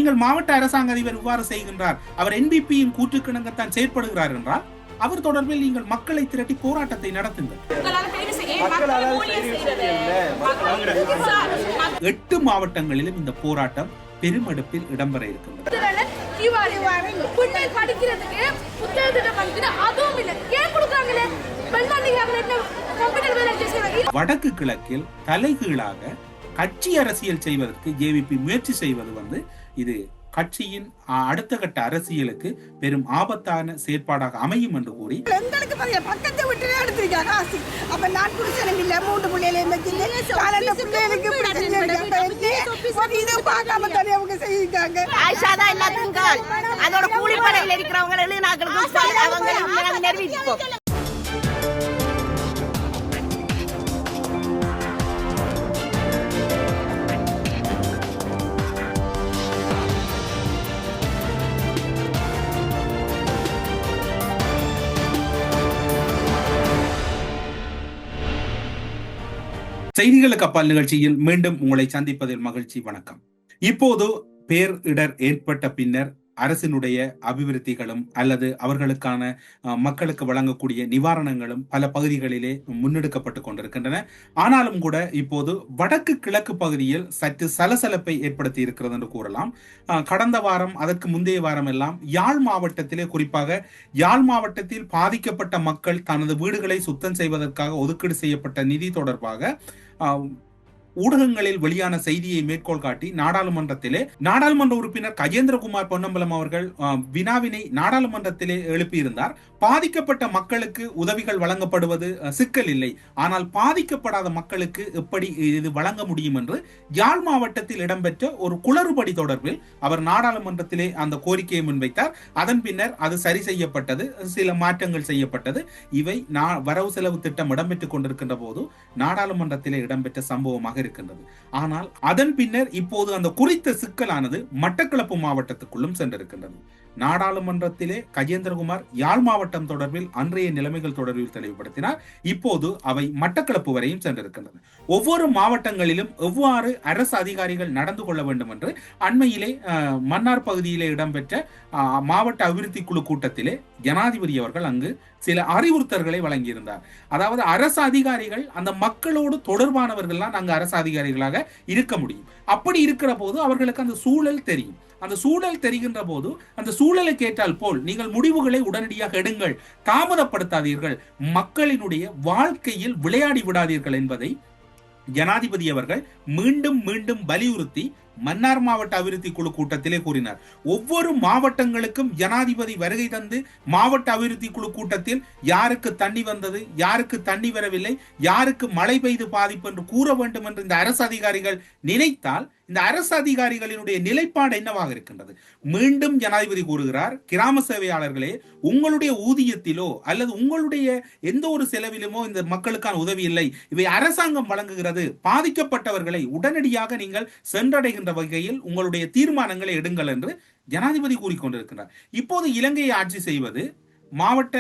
நீங்கள் மாவட்ட அரசாங்க அதிபர் இவ்வாறு செய்கின்றார், அவர் என்பிபியின் கூற்றுக்கிணங்கத்தான் செயற்படுகிறார் என்றால் அவர் தொடர்பில் நீங்கள் மக்களை திரட்டி போராட்டத்தை நடத்துங்கள். 8 மாவட்டங்களிலும் இந்த போராட்டம் பெருமெடுப்பில் இடம்பெற இருக்கின்றது. வடக்கு கிழக்கில் தலைகீழாக கட்சி அரசியல் செய்வதற்கு ஜேவிபி முயற்சி செய்வது இது கட்சியின் அடுத்த கட்ட அரசியலுக்கு பெரும் ஆபத்தான செயற்பாடாக அமையும் என்று கூறி பக்கத்தை விட்டு எடுத்திருக்காங்க. அப்ப நான் புருஷனும் இல்ல, 3 பிள்ளைகளையும் பார்க்காம அவங்க செய்யிருக்காங்க. அதோட கூலிப்படையில் இருக்கிறவங்க செய்திகளுக்கு அப்பால் நிகழ்ச்சியில் மீண்டும் உங்களை சந்திப்பதில் மகிழ்ச்சி. வணக்கம். இப்போது பேரிடர் ஏற்பட்ட பின்னர் அரசினுடைய அபிவிருத்திகளும் அல்லது அவர்களுக்கான மக்களுக்கு வழங்கக்கூடிய நிவாரணங்களும் பல பகுதிகளிலே முன்னெடுக்கப்பட்டு கொண்டிருக்கின்றன. ஆனாலும் கூட இப்போது வடக்கு கிழக்கு பகுதியில் சற்று சலசலப்பை ஏற்படுத்தி இருக்கிறது என்று கூறலாம். கடந்த வாரம், அதற்கு முந்தைய வாரம் எல்லாம் யாழ் மாவட்டத்திலே, குறிப்பாக யாழ் மாவட்டத்தில் பாதிக்கப்பட்ட மக்கள் தனது வீடுகளை சுத்தம் செய்வதற்காக ஒதுக்கீடு செய்யப்பட்ட நிதி தொடர்பாக ஊடகங்களில் வெளியான செய்தியை மேற்கோள் காட்டி நாடாளுமன்ற உறுப்பினர் கஜேந்திரகுமார் பொன்னம்பலம் அவர்கள் வினாவினை நாடாளுமன்றத்திலே எழுப்பியிருந்தார். பாதிக்கப்பட்ட மக்களுக்கு உதவிகள் வழங்கப்படுவது சிக்கல் இல்லை, ஆனால் பாதிக்கப்படாத மக்களுக்கு எப்படி இது வழங்க முடியும் என்று யாழ் மாவட்டத்தில் இடம்பெற்ற ஒரு குளறுபடி தொடர்பில் அவர் நாடாளுமன்றத்திலே அந்த கோரிக்கையை முன்வைத்தார். அதன் பின்னர் அது சரி செய்யப்பட்டது, சில மாற்றங்கள் செய்யப்பட்டது. இவை வரவு செலவு திட்டம் இடம்பெற்றுக் கொண்டிருக்கின்ற போது நாடாளுமன்றத்திலே இடம்பெற்ற சம்பவமாக இருக்கின்றது. ஆனால் அதன் பின்னர் இப்போது அந்த குறித்த சிக்கலானது மட்டக்களப்பு மாவட்டத்துக்குள்ளும் சென்றிருக்கின்றது. நாடாளுமன்றத்திலே கஜேந்திரகுமார் யாழ் மாவட்டம் தொடர்பில் அன்றைய நிலைமைகள் தொடர்பில் தெளிவுபடுத்தினார். இப்போது அவை மட்டக்களப்பு வரையும் சென்றிருக்கின்றன. ஒவ்வொரு மாவட்டங்களிலும் எவ்வாறு அரசு அதிகாரிகள் நடந்து கொள்ள வேண்டும் என்று அண்மையிலே மன்னார் பகுதியிலே இடம்பெற்ற மாவட்ட அபிவிருத்தி குழு கூட்டத்திலே ஜனாதிபதி அவர்கள் அங்கு சில அறிவுறுத்தல்களை வழங்கியிருந்தார். அதாவது அரசு அதிகாரிகள் அந்த மக்களோடு தொடர்பானவர்கள்லாம் அங்கு அரசு அதிகாரிகளாக இருக்க முடியும். அப்படி இருக்கிற போது அவர்களுக்கு அந்த சூழல் தெரியும். அந்த சூழல் தெரிகின்ற போது அந்த சூழலை கேட்டால் போல் நீங்கள் முடிவுகளை உடனடியாக எடுங்கள், தாமதப்படுத்தாதீர்கள், மக்களினுடைய வாழ்க்கையில் விளையாடி விடாதீர்கள் என்பதை ஜனாதிபதி அவர்கள் மீண்டும் மீண்டும் வலியுறுத்தி மன்னார் மாவட்ட அபிவிருத்தி குழு கூட்டத்திலே கூறினார். ஒவ்வொரு மாவட்டங்களுக்கும் ஜனாதிபதி வருகை தந்து மாவட்ட அபிவிருத்தி குழு கூட்டத்தில் யாருக்கு தண்ணி வந்தது, யாருக்கு தண்ணி வரவில்லை, யாருக்கு மழை பெய்து பாதிப்பு என்று கூற வேண்டும் என்று இந்த அரசு அதிகாரிகள் நினைத்தால் இந்த அரசு அதிகாரிகளினுடைய நிலைப்பாடு என்னவாக இருக்கின்றது? மீண்டும் ஜனாதிபதி கூறுகிறார், கிராம சேவையாளர்களே, உங்களுடைய ஊதியத்திலோ அல்லது உங்களுடைய எந்த ஒரு செலவிலுமோ இந்த மக்களுக்கான உதவி இல்லை, இவை அரசாங்கம் வழங்குகிறது. பாதிக்கப்பட்டவர்களை உடனடியாக நீங்கள் சென்றடைகின்ற வகையில் உங்களுடைய தீர்மானங்களை எடுங்கள் என்று ஜனாதிபதி கூறிக்கொண்டிருக்கிறார். இப்போது இலங்கையை ஆட்சி செய்வது மாவட்ட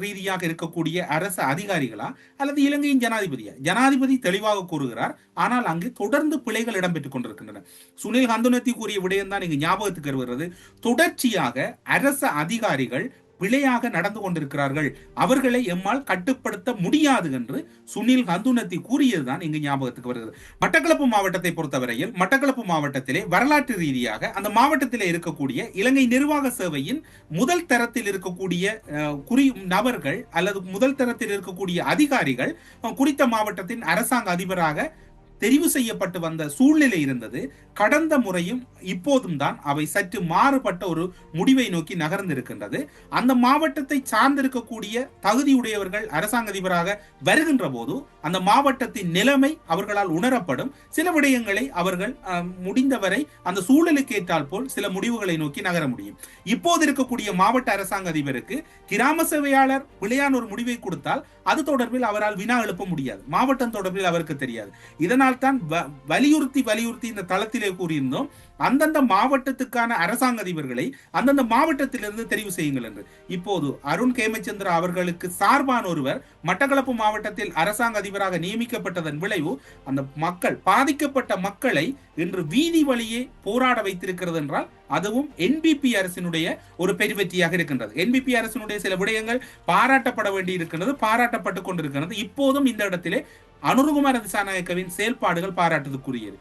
ரீதியாக இருக்கக்கூடிய அரசு அதிகாரிகளா அல்லது இலங்கையின் ஜனாதிபதியா? ஜனாதிபதி தெளிவாக கூறுகிறார், ஆனால் அங்கு தொடர்ந்து பிழைகள் இடம்பெற்றுக் கொண்டிருக்கின்றன. சுனில் ஹந்துனத்தி கூறிய விடயம் தான் இங்கு ஞாபகத்துக்கு வருகிறது. தொடர்ச்சியாக அரசு அதிகாரிகள் பிழையாக நடந்து கொண்டிருக்கிறார்கள், அவர்களை எம்மால் கட்டுப்படுத்த முடியாது என்று சுனில் ஹந்துனத்தி கூறியதுதான் இங்கு ஞாபகத்துக்கு வருகிறது. மட்டக்களப்பு மாவட்டத்தை பொறுத்தவரையில் மட்டக்களப்பு மாவட்டத்திலே வரலாற்று ரீதியாக அந்த மாவட்டத்திலே இருக்கக்கூடிய இலங்கை நிர்வாக சேவையின் முதல் தரத்தில் இருக்கக்கூடிய நபர்கள் அல்லது முதல் தரத்தில் இருக்கக்கூடிய அதிகாரிகள் குறித்த மாவட்டத்தின் அரசாங்க அதிபராக தெரிவு செய்யப்பட்டு வந்த சூழ்நிலை இருந்தது. கடந்த முறையும் இப்போதும் தான் அவை சற்று மாறுபட்ட ஒரு முடிவை நோக்கி நகர்ந்திருக்கின்றது. அந்த மாவட்டத்தை சார்ந்திருக்கக்கூடிய தகுதியுடையவர்கள் அரசாங்க அதிபராக வருகின்ற போது அந்த மாவட்டத்தின் நிலைமை அவர்களால் உணரப்படும். சில விடயங்களை அவர்கள் முடிந்தவரை அந்த சூழலுக்கு ஏற்றால் போல் சில முடிவுகளை நோக்கி நகர முடியும். இப்போது இருக்கக்கூடிய மாவட்ட அரசாங்க அதிபருக்கு கிராம சேவையாளர் பிழையான ஒரு முடிவை கொடுத்தால் அது தொடர்பில் அவரால் வினா எழுப்ப முடியாது, மாவட்டம் தொடர்பில் அவருக்கு தெரியாது. இதனால் அதனால் தான் வலியுறுத்தி இந்த தளத்திலே கூறியிருந்தோம், அந்தந்த மாவட்டத்துக்கான அரசாங்க அதிபர்களை அந்தந்த மாவட்டத்திலிருந்து தெரிவு செய்யுங்கள் என்று. இப்போது அருண் கேமச்சந்திரா அவர்களுக்கு சார்பான ஒருவர் மட்டக்களப்பு மாவட்டத்தில் அரசாங்க அதிபராக நியமிக்கப்பட்டதன் விளைவு அந்த மக்கள், பாதிக்கப்பட்ட மக்களை இன்று வீதி வழியே போராட வைத்திருக்கிறது என்றால் அதுவும் என்பிபி அரசினுடைய ஒரு பெருவெற்றியாக இருக்கின்றது. என்பிபி அரசினுடைய சில விடயங்கள் பாராட்டப்பட வேண்டி இருக்கின்றது, பாராட்டப்பட்டுக் கொண்டிருக்கிறது. இப்போதும் இந்த இடத்திலே அனுருகுமார திசாநாயக்கவின் செயல்பாடுகள் பாராட்டுக்குரியது.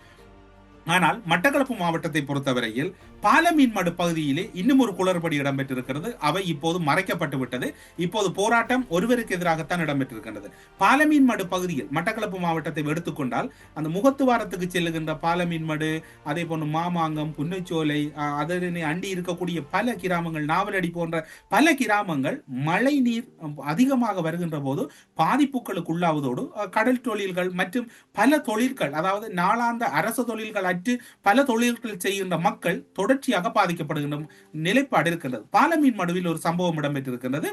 ஆனால் மட்டக்களப்பு மாவட்டத்தை பொறுத்தவரையில் பாலமீன்மடு பகுதியிலே இன்னும் ஒரு குளறுபடி இடம்பெற்றிருக்கிறது. அவை இப்போது மறைக்கப்பட்டு விட்டது. இப்போது போராட்டம் ஒருவருக்கு எதிராகத்தான் இடம்பெற்றிருக்கின்றது. பாலமீன்மடு பகுதியில் மட்டக்களப்பு மாவட்டத்தை எடுத்துக்கொண்டால் அந்த முகத்துவாரத்துக்கு செல்லுகின்ற பாலமீன்மடு, அதே போன்று மாமாங்கம், புன்னைச்சோலை, அதனை அண்டி இருக்கக்கூடிய பல கிராமங்கள், நாவலடி போன்ற பல கிராமங்கள் மழை நீர் அதிகமாக வருகின்ற போது பாதிப்புகளுக்கு உள்ளாவதோடு கடல் தொழில்கள் மற்றும் பல தொழில்கள், அதாவது நாளாந்த அரசு தொழில்கள் அற்று பல தொழில்கள் செய்கின்ற மக்கள் தொடர்ச்சியாக பாதிக்கப்படுகின்ற நிலைப்பாடு இருக்கின்றது. பாலமீன் மடுவில் ஒரு சம்பவம் இடம்பெற்றிருக்கின்றது.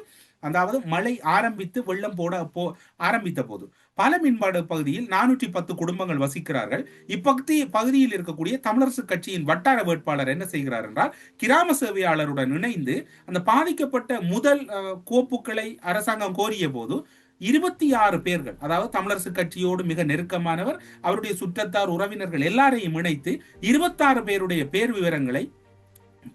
அதாவது மழை ஆரம்பித்து வெள்ளம் ஆரம்பித்த போது பாலமீன்பாடு பகுதியில் 410 குடும்பங்கள் வசிக்கிறார்கள். பகுதியில் இருக்கக்கூடிய தமிழரசு கட்சியின் வட்டார வேட்பாளர் என்ன செய்கிறார் என்றால், கிராம சேவையாளருடன் இணைந்து அந்த பாதிக்கப்பட்ட முதல் கோப்புகளை அரசாங்கம் கோரிய போது 26 பேர்கள், அதாவது தமிழரசு கட்சியோடு மிக நெருக்கமானவர், அவருடைய சுற்றத்தார், உறவினர்கள் எல்லாரையும் இணைத்து 26 பேருடைய பேர் விவரங்களை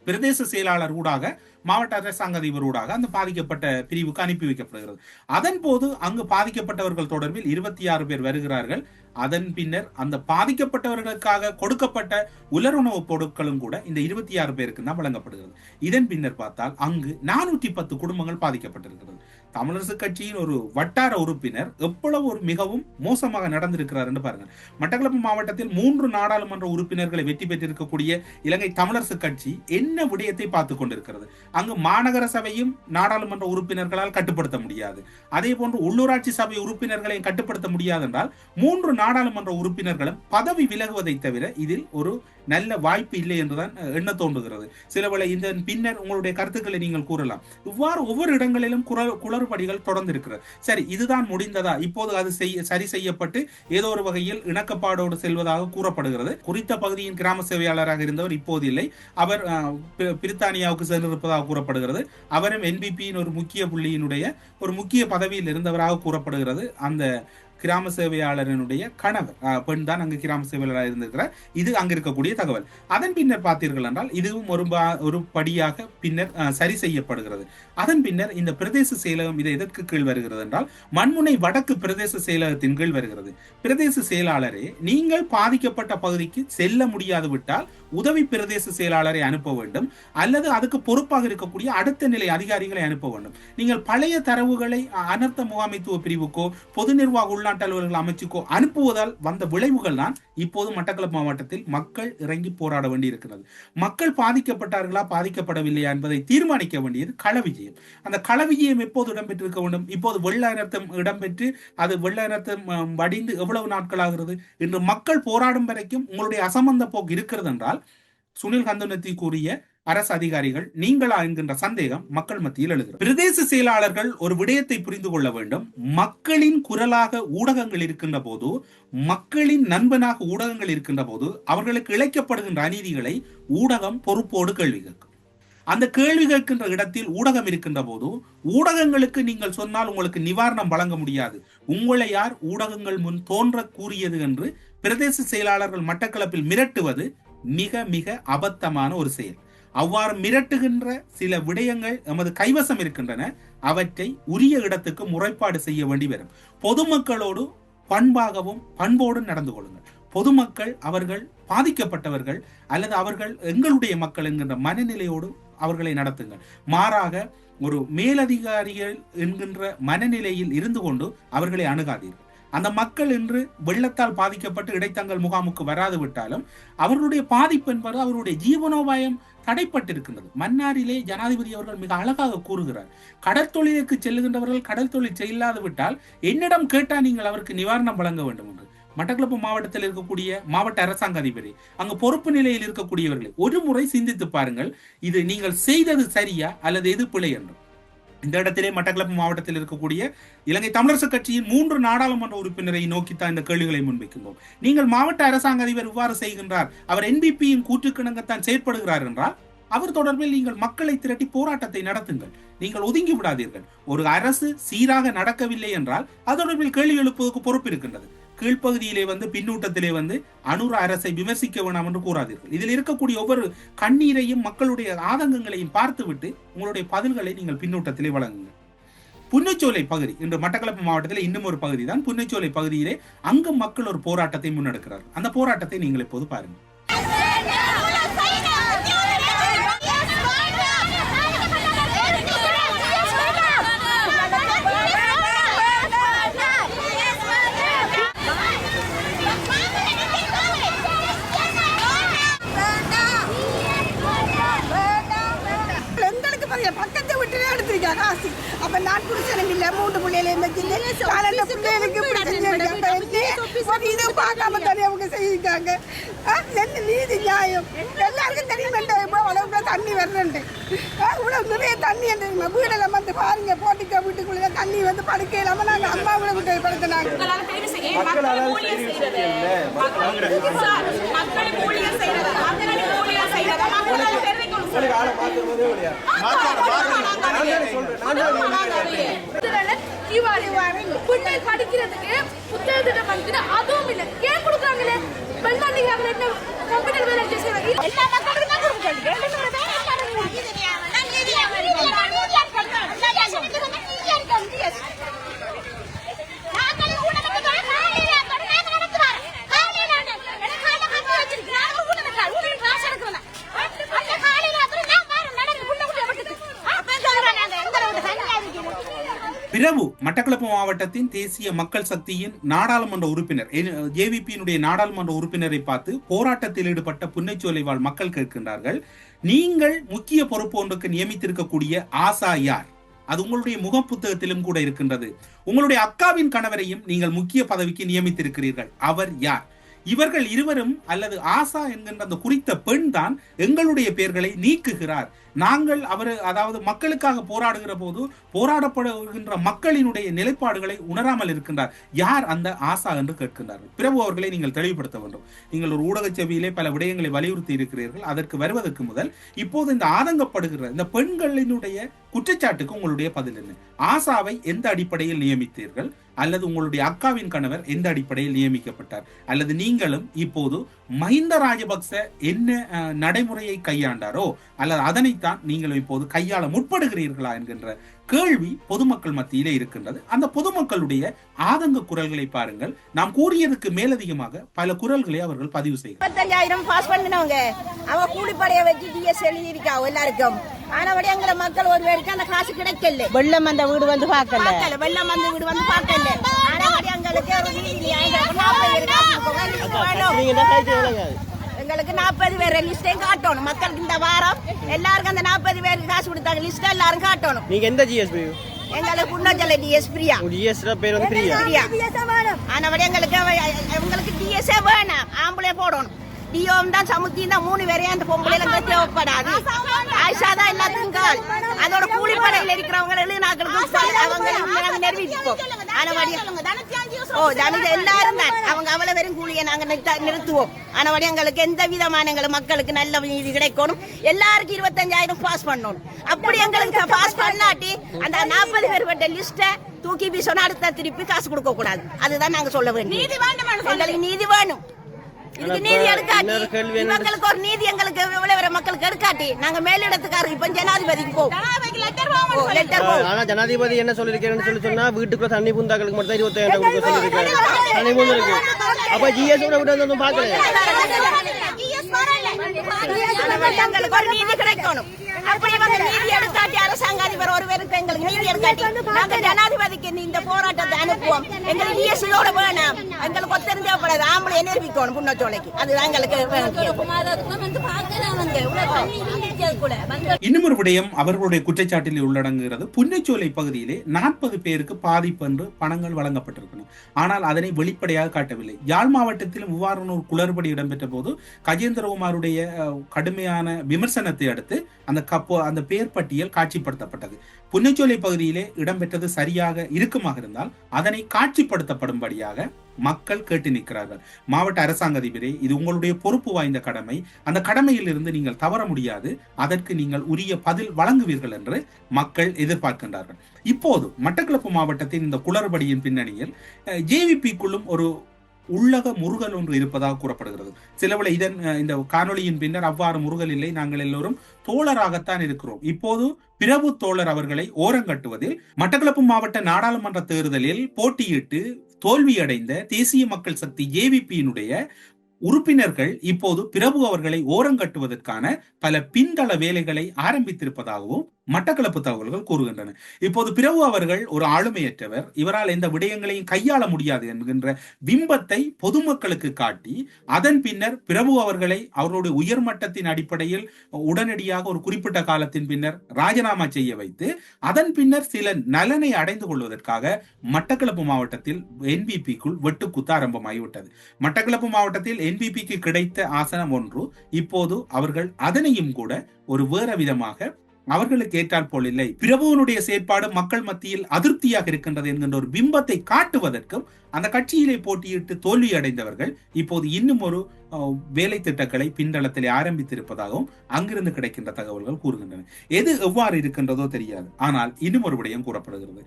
பிரதேச செயலாளர் ஊடாக, மாவட்ட அரசாங்க அதிபர் ஊடாக அந்த பாதிக்கப்பட்ட பிரிவுக்கு அனுப்பி வைக்கப்படுகிறது. அதன் போது அங்கு பாதிக்கப்பட்டவர்கள் தொடர்பில் 26 பேர் வருகிறார்கள். அதன் பின்னர் அந்த பாதிக்கப்பட்டவர்களுக்காக கொடுக்கப்பட்ட உலருணவு பொருட்களும் கூட இந்த 26 பேருக்கு தான் வழங்கப்படுகிறது. இதன் பின்னர் பார்த்தால் அங்கு 410 குடும்பங்கள் பாதிக்கப்பட்டிருக்கிறது. தமிழரசு கட்சியின் ஒரு வட்டார உறுப்பினர் எவ்வளவு ஒரு மிகவும் மோசமாக நடந்திருக்கிறார் என்று பாருங்கள். மட்டக்களப்பு மாவட்டத்தில் 3 நாடாளுமன்ற உறுப்பினர்களை வெற்றி பெற்றிருக்கக்கூடிய இலங்கை தமிழரசு கட்சி என்ன விடயத்தை பார்த்துக் கொண்டிருக்கிறது? அங்கு மாநகர சபையும் நாடாளுமன்ற உறுப்பினர்களால் கட்டுப்படுத்த முடியாது, அதே போன்று உள்ளூராட்சி சபை உறுப்பினர்களையும் கட்டுப்படுத்த முடியாது என்றால் 3 நாடாளுமன்ற உறுப்பினர்களும் பதவி விலகுவதை தவிர இதில் ஒரு நல்ல வாய்ப்பு இல்லை என்றுதான் எண்ண தோன்றுகிறது. சிலவேளை இந்த பின்னர் உங்களுடைய கருத்துக்களை நீங்கள் கூறலாம். இவ்வாறு ஒவ்வொரு இடங்களிலும் குளறுபடிகள் தொடர்ந்து இருக்கிறது. சரி, இதுதான் முடிந்ததா? இப்போது அது சரி செய்யப்பட்டு ஏதோ ஒரு வகையில் இணக்கப்பாடோடு செல்வதாக கூறப்படுகிறது. குறித்த பகுதியின் கிராம சேவையாளராக இருந்தவர் இப்போது இல்லை, அவர் பிரித்தானியாவுக்கு சென்றிருப்பதாக கூறப்படுகிறது. அவரும் என்பிபியின் ஒரு முக்கிய புள்ளியினுடைய ஒரு முக்கிய பதவியில் இருந்தவராக கூறப்படுகிறது. அந்த கிராம சேவையாளரினுடைய கணவர் பெண் தான் அங்கு கிராம சேவையாளராக இருந்திருக்கிறார். இது அங்கு இருக்கக்கூடிய தகவல். அதன் பின்னர் பார்த்தீர்கள் என்றால் இதுவும் ஒரு படியாக பின்னர் சரி செய்யப்படுகிறது. அதன் பின்னர் இந்த பிரதேச செயலகம் இது எதற்கு கீழ் வருகிறது என்றால் மண்முனை வடக்கு பிரதேச செயலகத்தின் கீழ் வருகிறது. பிரதேச செயலாளரே நீங்கள் பாதிக்கப்பட்ட பகுதிக்கு செல்ல முடியாது விட்டால் உதவி பிரதேச செயலாளரை அனுப்ப வேண்டும், அல்லது அதுக்கு பொறுப்பாக இருக்கக்கூடிய அடுத்த நிலை அதிகாரிகளை அனுப்ப வேண்டும். நீங்கள் பழைய தரவுகளை அனர்த்த முகாமைத்துவ பிரிவுக்கோ பொது நிர்வாக உள்நாட்டு அலுவலர்கள் அமைச்சுக்கோ அனுப்புவதால் வந்த விளைவுகள் தான் இப்போது மட்டக்களப்பு மாவட்டத்தில் மக்கள் இறங்கி போராட வேண்டி இருக்கிறது. மக்கள் பாதிக்கப்பட்டார்களா பாதிக்கப்படவில்லையா என்பதை தீர்மானிக்க வேண்டியது கள விஜயம். அந்த கள விஜயம் எப்போது இடம்பெற்றிருக்க வேண்டும்? இப்போது வெள்ள அனர்த்தம் இடம்பெற்று அது வெள்ள அனர்த்தம் வடிந்து எவ்வளவு நாட்கள் ஆகிறது? இன்று மக்கள் போராடும் வரைக்கும் உங்களுடைய அசம்பந்த போக்கு இருக்கிறது என்றால் சுனில் கந்தனத்தி கூறிய அரசு அதிகாரிகள் நீங்களா என்கின்ற சந்தேகம் மக்கள் மத்தியில் எழுகிறது. பிரதேச செயலாளர்கள் ஒரு விடயத்தை புரிந்து கொள்ள வேண்டும். மக்களின் குரலாக ஊடகங்கள் இருக்கின்ற போது, மக்களின் நண்பனாக ஊடகங்கள் இருக்கின்ற போது அவர்களுக்கு இழைக்கப்படுகின்ற அநீதிகளை ஊடகம் பொறுப்போடு கேள்வி கேட்கும். அந்த கேள்வி கேட்கின்ற இடத்தில் ஊடகம் இருக்கின்ற போது ஊடகங்களுக்கு நீங்கள் சொன்னால் உங்களுக்கு நிவாரணம் வழங்க முடியாது. உங்களை யார் ஊடகங்கள் முன் தோன்ற கூறியது என்று பிரதேச செயலாளர்கள் மட்டக்களப்பில் மிரட்டுவது மிக மிக அபத்தமான ஒரு செயல். அவ்வாறு மிரட்டுகின்ற சில விடயங்கள் எமது கைவசம் இருக்கின்றன. அவற்றை உரிய இடத்துக்கு முறைப்பாடு செய்ய வேண்டி வரும். பொதுமக்களோடு பண்பாகவும் பண்போடும் நடந்து கொள்ளுங்கள். பொதுமக்கள் அவர்கள் பாதிக்கப்பட்டவர்கள் அல்லது அவர்கள் எங்களுடைய மக்கள் என்கின்ற மனநிலையோடு அவர்களை நடத்துங்கள். மாறாக ஒரு மேலதிகாரிகள் என்கின்ற மனநிலையில் இருந்து கொண்டு அவர்களை அணுகாதீர்கள். அந்த மக்கள் இன்று வெள்ளத்தால் பாதிக்கப்பட்டு இடைத்தங்கள் முகாமுக்கு வராது விட்டாலும் அவர்களுடைய பாதிப்பு என்பது அவருடைய ஜீவனோபாயம் தடைப்பட்டிருக்கின்றது. மன்னாரிலே ஜனாதிபதி அவர்கள் மிக அழகாக கூறுகிறார், கடற்தொழிலுக்கு செல்லுகின்றவர்கள் கடல் தொழில் செய்யலாது விட்டால் என்னிடம் கேட்டால் நீங்கள் அவருக்கு நிவாரணம் வழங்க வேண்டும் என்று. மட்டக்களப்பு மாவட்டத்தில் இருக்கக்கூடிய மாவட்ட அரசாங்க அதிபதி, அங்கு பொறுப்பு நிலையில் இருக்கக்கூடியவர்களை ஒரு முறை சிந்தித்து பாருங்கள், இது நீங்கள் செய்தது சரியா அல்லது எது பிழை என்று. இந்த இடத்திலே மட்டக்களப்பு மாவட்டத்தில் இருக்கக்கூடிய இலங்கை தமிழரசு கட்சியின் 3 நாடாளுமன்ற உறுப்பினரை நோக்கித்தான் இந்த கேள்விகளை முன்வைக்கின்றோம். நீங்கள் மாவட்ட அரசாங்க அதிபர் இவ்வாறு செய்கின்றார், அவர் NBPயின் கூற்றுக்கிணங்கத்தான் செயற்படுகிறார் என்றால் அவர் தொடர்பில் நீங்கள் மக்களை திரட்டி போராட்டத்தை நடத்துங்கள். நீங்கள் ஒதுங்கி விடாதீர்கள். ஒரு அரசு சீராக நடக்கவில்லை என்றால் அது தொடர்பில் கேள்வி எழுப்புவதற்கு பொறுப்பு இருக்கின்றது. கீழ்ப்பகுதியிலே பின்னூட்டத்திலே அனுர அரசை விமர்சிக்க வேண்டாம் என்று கூறாதீர்கள். இதில் இருக்கக்கூடிய ஒவ்வொரு கண்ணீரையும் மக்களுடைய ஆதங்கங்களையும் பார்த்துவிட்டு உங்களுடைய பதில்களை நீங்கள் பின்னூட்டத்திலே வழங்குங்கள். புன்னைச்சோலை பகுதி இன்று மட்டக்களப்பு மாவட்டத்தில் இன்னும் ஒரு பகுதி தான் புன்னைச்சோலை பகுதியிலே அங்கு மக்கள் ஒரு போராட்டத்தை முன்னெடுக்கிறார்கள். அந்த போராட்டத்தை நீங்கள் இப்போது பாருங்கள். பக்கத்தை விட்டு எடுத்திருக்காங்க ஆசி. அப்ப நான் குடிச்சனும் இல்ல 3 பிள்ளைகளையும் இது பார்க்காம தனி அவங்க செய்யிருக்காங்க. என்ன நீதி நியாயம்? எல்லாருக்கும் தெரியும் தண்ணி வரணுண்டு. இவ்வளவு நிறைய தண்ணி தெரியுமா? வீடெல்லாம் பாருங்க, போட்டிக்க வீட்டுக்குள்ள தண்ணி படுக்க இல்லாம நாங்க அம்மா கூட விட்டு படுத்தினாங்க. படிக்கிறதுக்கு புத்தக திட்டம் படிக்கிற அதுவும் இல்லை. ஏன் கொடுக்குறாங்களே வெள்ளாண்டிங்க அவங்க என்ன கம்பெனியில் வேலை செய்யறாங்க. எல்லா மக்களுக்கும் தான் கொடுக்குறாங்க. பிரபு மட்டக்களப்பு மாவட்டத்தின் தேசிய மக்கள் சக்தியின் நாடாளுமன்ற உறுப்பினர் JVP-யினுடைய நாடாளுமன்ற உறுப்பினரை பார்த்து போராட்டத்தில் ஈடுபட்ட புன்னைச்சோலை வாழ் மக்கள் கேட்கின்றார்கள், நீங்கள் முக்கிய பொறுப்பு ஒன்றுக்கு நியமித்திருக்கக்கூடிய ஆசா யார்? அது உங்களுடைய முக புத்தகத்திலும் கூட இருக்கின்றது. உங்களுடைய அக்காவின் கணவரையும் நீங்கள் முக்கிய பதவிக்கு நியமித்திருக்கிறீர்கள். அவர் யார்? இவர்கள் இருவரும் அல்லது ஆசா என்கின்ற அந்த குறித்த பெண் தான் எங்களுடைய பெயர்களை நீக்குகிறார். நாங்கள் அதாவது மக்களுக்காக போராடுகிற போது போராடப்படுகின்ற மக்களினுடைய நிலைப்பாடுகளை உணராமல் இருக்கின்றார். யார் அந்த ஆசா என்று கேட்கின்றார்கள். பிரபு அவர்களை நீங்கள் தெளிவுபடுத்த வேண்டும். நீங்கள் ஒரு ஊடக சேவையிலே பல விடயங்களை வலியுறுத்தி இருக்கிறீர்கள். அதற்கு வருவதற்கு முதல் இப்போது இந்த ஆதங்கப்படுகிற இந்த பெண்களினுடைய குற்றச்சாட்டுக்கு உங்களுடைய பதில் என்ன? ஆசாவை எந்த அடிப்படையில் நியமித்தீர்கள்? அல்லது உங்களுடைய அக்காவின் கணவர் எந்த அடிப்படையில் நியமிக்கப்பட்டார்? அல்லது நீங்களும் இப்போது மஹிந்த ராஜபக்ச என்ன நடைமுறையை கையாண்டாரோ அல்லது அதனைத்தான் நீங்களும் இப்போது கையாள முற்படுகிறீர்களா என்கின்ற கேள்வி பொதுமக்கள் மத்தியிலே இருக்கின்றது. அந்த பொதுமக்களுடைய ஆதங்க குரல்களை பாருங்கள். நாம் கூறியதுக்கு மேலதிகமாக பல குரல்களை அவர்கள் பதிவு செய்யும். 25,000 பாஸ் பண்ணினவங்க அவங்க கூலிப்படையை வச்சு டிஎஸ் எழுதியிருக்கா எல்லாருக்கும். ஆனபடி எங்களை மக்கள் ஒரு பேருக்கு அந்த காசு கிடைக்கல. வெள்ளம் அந்த வீடு பார்க்கல. வெள்ளம் அந்த வீடு பார்க்கல. ஆனபடி எங்களுக்கு எங்களுக்கு 40 பேர் லிஸ்டையும் காட்டணும். மக்களுக்கு இந்த வாரம் எல்லாருக்கும் அந்த 40 பேருக்கு காசு கொடுத்தாங்க லிஸ்ட் எல்லாரும் காட்டணும். நீங்க எந்த ஜிஎஸ்பி? எங்களுக்கு புண்ணாச்சல டிஎஸ் பிரியா. டிஎஸ் பேர் பிரியா. ஆனபடி எங்களுக்கு டிஎஸ்ஏ வேணாம். ஆம்பளை போடணும். டிஓம் தான் சமுத்தியும் தான் 3 பேரையும் அந்த பொம்பளையில தேவைப்படாது. ஆயிஷா தான் எல்லாத்துக்கும் கால். அதோட கூலிப்படையில் இருக்கிறவங்க அவங்க நிரூபிப்போம். எல்லாரும் தான் அவங்க அவ்வளவு வெறும் கூலியை நாங்க நிறுத்துவோம். ஆனபடி எங்களுக்கு எந்த விதமான எங்களை மக்களுக்கு நல்ல நீதி கிடைக்கணும். எல்லாருக்கும் 25,000 பாஸ் பண்ணணும். அப்படி எங்களுக்கு பாஸ் பண்ணாட்டி அந்த 40 பேர் பட்ட லிஸ்ட தூக்கி வீசணும். அடுத்த திருப்பி காசு கொடுக்க கூடாது. அதுதான் நாங்க சொல்ல வேண்டும். எங்களுக்கு நீதி வேணும். இதுக்கு நீதி எடுக்காட்டி மக்களுக்கு ஒரு நீதி எங்களுக்கு இவ்வளவு மக்களுக்கு எடுக்காட்டி நாங்க மேலிடத்துக்காரர் இப்ப ஜனாதிபதிக்கு போவோம். ஆனா ஜனாதிபதி என்ன சொல்லிருக்கேன்னு சொல்லி சொன்னா வீட்டுக்குள்ள தண்ணி பூந்தாக்களுக்கு மட்டும் 25,000 கொடுக்க சொல்லிருக்காரு. தண்ணி பூந்து இருக்கு. அப்ப ஜிஎஸ் விட்டு பாக்கல. எங்களுக்கு ஒரு நீதி கிடைக்கணும். அப்படி நீதி எடுக்காட்டி அரசாங்க அதிபர் ஒருவருக்கு எங்களுக்கு நீதி எடுக்காட்டி நாங்க ஜனாதிபதிக்கு எங்களுக்கு இந்த போராட்டத்தை அனுப்புவோம். எங்களுக்கு இஎஸ்ஐயோட வேணாம், எங்களுக்கு ஒத்தரம் தேவைப்படாது. ஆம்பளை நிரூபிக்கணும் புன்னச்சோலைக்கு, அதுதான் எங்களுக்கு. இன்னும் ஒரு விடயம் அவர்களுடைய குற்றச்சாட்டில் உள்ளடங்குகிறது. புன்னச்சோலை பகுதியிலே 40 பேருக்கு பாதிப்பு என்று பணங்கள் வழங்கப்பட்டிருக்கணும். ஆனால் அதனை வெளிப்படையாக காட்டவில்லை. யாழ் மாவட்டத்திலும் இவ்வாறான ஒரு குளறுபடி இடம்பெற்ற போது கஜேந்திரகுமாருடைய கடுமையான விமர்சனத்தை அடுத்து அந்த பெயர் பட்டியல் காட்சிப்படுத்தப்பட்டது. புன்னச்சோலை பகுதியிலே இடம்பெற்றது சரியாக இருக்குமாக இருந்தால் அதனை காட்சிப்படுத்தப்படும்படியாக மக்கள் கேட்டு நிற்கிறார்கள். மாவட்ட அரசாங்க அதிபரே, இது உங்களுடைய பொறுப்பு வாய்ந்த கடமை. அந்த கடமையில் இருந்து நீங்கள் தவற முடியாது. அதற்கு நீங்கள் உரிய பதில் வழங்குவீர்கள் என்று மக்கள் எதிர்பார்க்கின்றார்கள். இப்போது மட்டக்களப்பு மாவட்டத்தின் இந்த குளறுபடியின் பின்னணியில் ஜேவிபிக்குள்ளும் ஒரு உள்ளக முருகல் ஒன்று இருப்பதாக கூறப்படுகிறது. சிலவளை இந்த காணொலியின் பின்னர் அவ்வாறு முருகல் இல்லை, நாங்கள் எல்லோரும் தோழராகத்தான் இருக்கிறோம். இப்போது பிரபு தோழர் அவர்களை ஓரங்கட்டுவதில் மட்டக்களப்பு மாவட்ட நாடாளுமன்ற தேர்தலில் போட்டியிட்டு தோல்வியடைந்த தேசிய மக்கள் சக்தி ஜேவிபியினுடைய உறுப்பினர்கள் இப்போது பிரபு அவர்களை ஓரங்கட்டுவதற்கான பல பின்தள வேலைகளை ஆரம்பித்திருப்பதாகவும் மட்டக்களப்பு தகவல்கள் கூறுகின்றன. இப்போது பிரபு அவர்கள் ஒரு ஆளுமையற்றவர், இவரால் எந்த விடயங்களையும் கையாள முடியாது என்கின்ற பிம்பத்தை பொதுமக்களுக்கு காட்டி அதன் பின்னர் பிரபு அவர்களை அவருடைய உயர்மட்டத்தின் அடிப்படையில் உடனடியாக ஒரு குறிப்பிட்ட காலத்தின் பின்னர் ராஜினாமா செய்ய வைத்து அதன் பின்னர் சில நலனை அடைந்து கொள்வதற்காக மட்டக்களப்பு மாவட்டத்தில் என்பிபிக்குள் வெட்டுக்குத்து ஆரம்பமாகிவிட்டது. மட்டக்களப்பு மாவட்டத்தில் என்பிபிக்கு கிடைத்த ஆசனம் ஒன்று, இப்போது அவர்கள் அதனையும் கூட ஒரு வேறு விதமாக அவர்களுக்கு ஏற்றால் போல் இல்லை, பிரபுவனுடைய செயற்பாடு மக்கள் மத்தியில் அதிருப்தியாக இருக்கின்றது என்கின்ற ஒரு பிம்பத்தை காட்டுவதற்கும் அந்த கட்சியிலே போட்டியிட்டு தோல்வி அடைந்தவர்கள் இப்போது இன்னும் ஒரு வேலை திட்டங்களை பின்தளத்திலே ஆரம்பித்திருப்பதாகவும் அங்கிருந்து கிடைக்கின்ற தகவல்கள் கூறுகின்றன. எது எவ்வாறு இருக்கின்றதோ தெரியாது. ஆனால் இன்னும் ஒரு விடயம் கூறப்படுகிறது.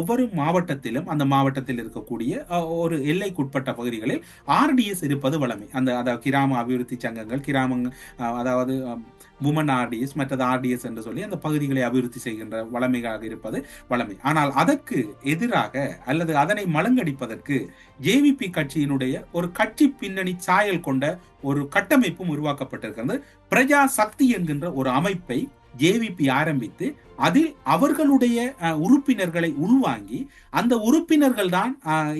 ஒவ்வொரு மாவட்டத்திலும் அந்த மாவட்டத்தில் இருக்கக்கூடிய ஒரு எல்லைக்குட்பட்ட பகுதிகளில் RDS இருப்பது வளமை. அதாவது கிராம அபிவிருத்தி சங்கங்கள், அதாவது உமன் RDS மற்றது RDS என்று சொல்லி அந்த பகுதிகளை அபிவிருத்தி செய்கின்ற வளமையாக இருப்பது வளமை. ஆனால் அதற்கு எதிராக அல்லது அதனை மலங்கடிப்பதற்கு ஜேவிபி கட்சியினுடைய ஒரு கட்சி பின்னணி சாயல் கொண்ட ஒரு கட்டமைப்பும் உருவாக்கப்பட்டிருக்கிறது. பிரஜா சக்தி என்கின்ற ஒரு அமைப்பை ஜேவிபி ஆரம்பித்து அதில் அவர்களுடைய உறுப்பினர்களை உள்வாங்கி அந்த உறுப்பினர்கள் தான்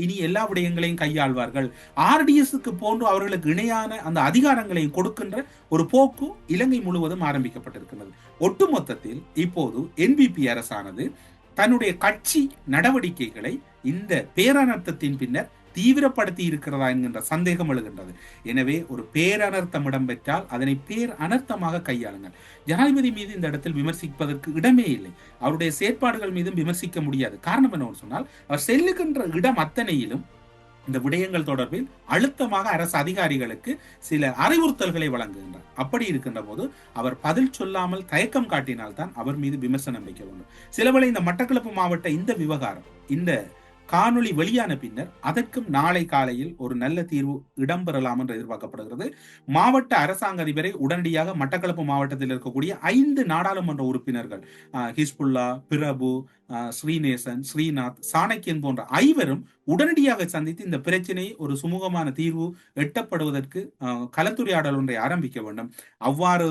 இனி எல்லா விடயங்களையும் கையாள்வார்கள், RDSக்கு போன்று அவர்களுக்கு இணையான அந்த அதிகாரங்களையும் கொடுக்கின்ற ஒரு போக்கு இலங்கை முழுவதும் ஆரம்பிக்கப்பட்டிருக்கிறது. ஒட்டுமொத்தத்தில் இப்போது என்பிபி அரசானது தன்னுடைய கட்சி நடவடிக்கைகளை இந்த பேரனர்த்தத்தின் பின்னர் தீவிரப்படுத்தி இருக்கிறதா என்கின்ற சந்தேகம் எழுகின்றது. எனவே ஒரு பேரனர்த்தம் இடம்பெற்றால் அதனை பேர் அனர்த்தமாக கையாளுங்கள். ஜனாதிபதி மீது இந்த இடத்தில் விமர்சிப்பதற்கு இடமே இல்லை. அவருடைய செயற்பாடுகள் மீதும் விமர்சிக்க முடியாது. காரணம் என்னவென்று சொன்னால் அவர் செல்லுகின்ற இடம் அத்தனையிலும் இந்த விடயங்கள் தொடர்பில் அழுத்தமாக அரசு அதிகாரிகளுக்கு சில அறிவுறுத்தல்களை வழங்குகின்றார். அப்படி இருக்கின்ற போது அவர் பதில் சொல்லாமல் தயக்கம் காட்டினால்தான் அவர் மீது விமர்சனம் வைக்க வேண்டும். சிலவேளை இந்த மட்டக்களப்பு மாவட்ட இந்த விவகாரம் இந்த காணொளி வெளியான பின்னர் அதற்கும் நாளை காலையில் ஒரு நல்ல தீர்வு இடம்பெறலாம் என்று எதிர்பார்க்கப்படுகிறது. மாவட்ட அரசாங்க அதிபரை உடனடியாக மட்டக்களப்பு மாவட்டத்தில் இருக்கக்கூடிய 5 நாடாளுமன்ற உறுப்பினர்கள் ஹிஸ்புல்லா, பிரபு, ஸ்ரீநேசன், ஸ்ரீநாத், சாணக்கியன் போன்ற 5 உடனடியாக சந்தித்து இந்த பிரச்சனையை ஒரு சுமூகமான தீர்வு எட்டப்படுவதற்கு கலந்துரையாடல் ஒன்றை ஆரம்பிக்க வேண்டும். அவ்வாறு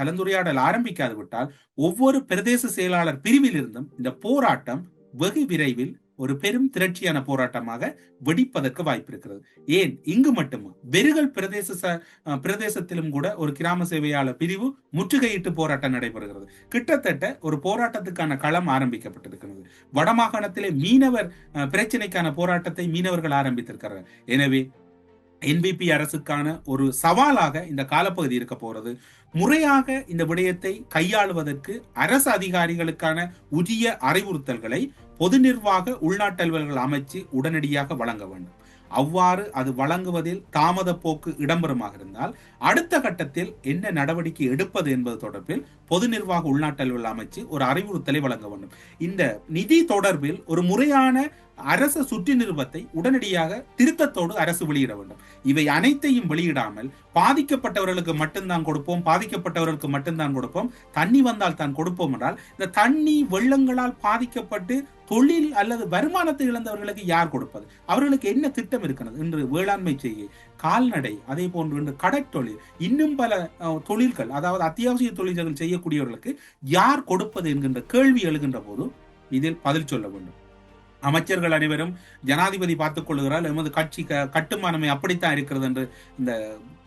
கலந்துரையாடல் ஆரம்பிக்காது விட்டால் ஒவ்வொரு பிரதேச செயலாளர் பிரிவில் இருந்தும் இந்த போராட்டம் வெகு விரைவில் ஒரு பெரும் திரட்சியான போராட்டமாக வெடிப்பதற்கு வாய்ப்பு இருக்கிறது. ஏன் இங்கு மட்டுமா, பெருகல் பிரதேசத்திலும் கூட ஒரு கிராம சேவையாளர் பிரிவு முற்றுகையிட்டு போராட்டம் நடைபெறுகிறது. கிட்டத்தட்ட ஒரு போராட்டத்துக்கான களம் ஆரம்பிக்கப்பட்டிருக்கிறது. வடமாகாணத்திலே மீனவர் பிரச்சனைக்கான போராட்டத்தை மீனவர்கள் ஆரம்பித்திருக்கிறார்கள். எனவே என்பிபி அரசுக்கான ஒரு சவாலாக இந்த காலப்பகுதி இருக்க போறது. முறையாக இந்த விடயத்தை கையாளுவதற்கு அரசு அதிகாரிகளுக்கான உரிய அறிவுறுத்தல்களை பொது நிர்வாக உள்நாட்டு அலுவலர்கள் அமைச்சு உடனடியாக வழங்க வேண்டும். அவ்வாறு அது வழங்குவதில் தாமத போக்கு இடம்பெறுமாக இருந்தால் அடுத்த கட்டத்தில் என்ன நடவடிக்கை எடுப்பது என்பது தொடர்பில் பொது நிர்வாக உள்நாட்டு அலுவலக அமைச்சு ஒரு அறிவுறுத்தலை வழங்க வேண்டும். இந்த நிதி தொடர்பில் ஒரு முறையான அரசு சுற்றி நிறுவத்தை உடனடியாக திருத்தத்தோடு அரசு வெளியிட வேண்டும். இவை அனைத்தையும் வெளியிடாமல் பாதிக்கப்பட்டவர்களுக்கு மட்டும்தான் கொடுப்போம், தண்ணி வந்தால் தான் கொடுப்போம் என்றால் இந்த தண்ணி வெள்ளங்களால் பாதிக்கப்பட்டு தொழில் அல்லது வருமானத்தை இழந்தவர்களுக்கு யார் கொடுப்பது? அவர்களுக்கு என்ன திட்டம் இருக்கிறது? இன்று வேளாண்மை செய்கை, கால்நடை, அதே போன்று இன்று கடற்தொழில், இன்னும் பல தொழில்கள், அதாவது அத்தியாவசிய தொழில்கள் செய்யக்கூடியவர்களுக்கு யார் கொடுப்பது என்கின்ற கேள்வி எழுகின்ற போது இதில் பதில் சொல்ல வேண்டும். அமைச்சர்கள் அனைவரும் ஜனாதிபதி பார்த்துக் கொள்கிறார், எமது கட்சி கட்டுமானமே அப்படித்தான் இருக்கிறது என்று இந்த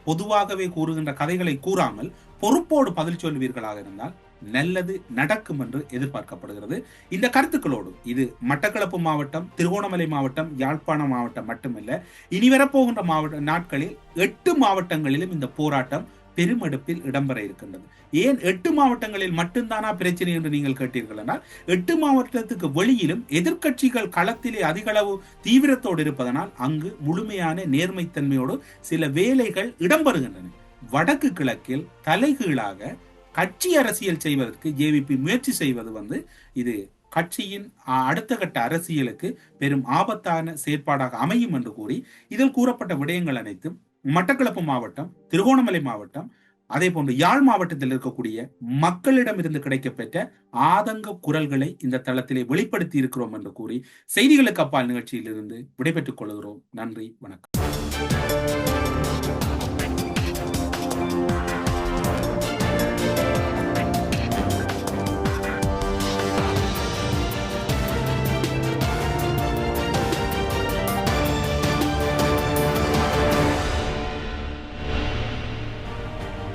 பொதுவாகவே கூறுகின்ற கதைகளை கூறாமல் பொறுப்போடு பதில் சொல்வீர்களாக இருந்தால் நல்லது நடக்கும் என்று எதிர்பார்க்கப்படுகிறது. இந்த கருத்துக்களோடு இது மட்டக்களப்பு மாவட்டம், திருகோணமலை மாவட்டம், யாழ்ப்பாணம் மாவட்டம் மட்டுமல்ல, இனி வரப்போகின்ற மாவட்ட நாட்களில் 8 மாவட்டங்களிலும் இந்த போராட்டம் பெருமெடுப்பில் இடம்பெற இருக்கின்றது. ஏன் 8 மாவட்டங்களில் மட்டும்தானா பிரச்சனை என்று நீங்கள் கேட்டீர்கள் என்றால், 8 மாவட்டத்துக்கு வெளியிலும் எதிர்க்கட்சிகள் களத்திலே அதிக அளவு தீவிரத்தோடு இருப்பதனால் அங்கு முழுமையான நேர்மைத்தன்மையோடு சில வேலைகள் இடம்பெறுகின்றன. வடக்கு கிழக்கில் தலைகீழாக கட்சி அரசியல் செய்வதற்கு ஜேவிபி முயற்சி செய்வது இது கட்சியின் அடுத்த கட்ட அரசியலுக்கு பெரும் ஆபத்தான செயற்பாடாக அமையும் என்று கூறி, இதில் கூறப்பட்ட விடயங்கள் அனைத்தும் மட்டக்களப்பு மாவட்டம், திருகோணமலை மாவட்டம், அதே போன்று யாழ் மாவட்டத்தில் இருக்கக்கூடிய மக்களிடமிருந்து கிடைக்கப்பெற்ற ஆதங்க குரல்களை இந்த தளத்திலே வெளிப்படுத்தி இருக்கிறோம் என்று கூறி செய்திகளுக்கு அப்பால் நிகழ்ச்சியிலிருந்து விடைபெற்றுக் கொள்கிறோம். நன்றி, வணக்கம்.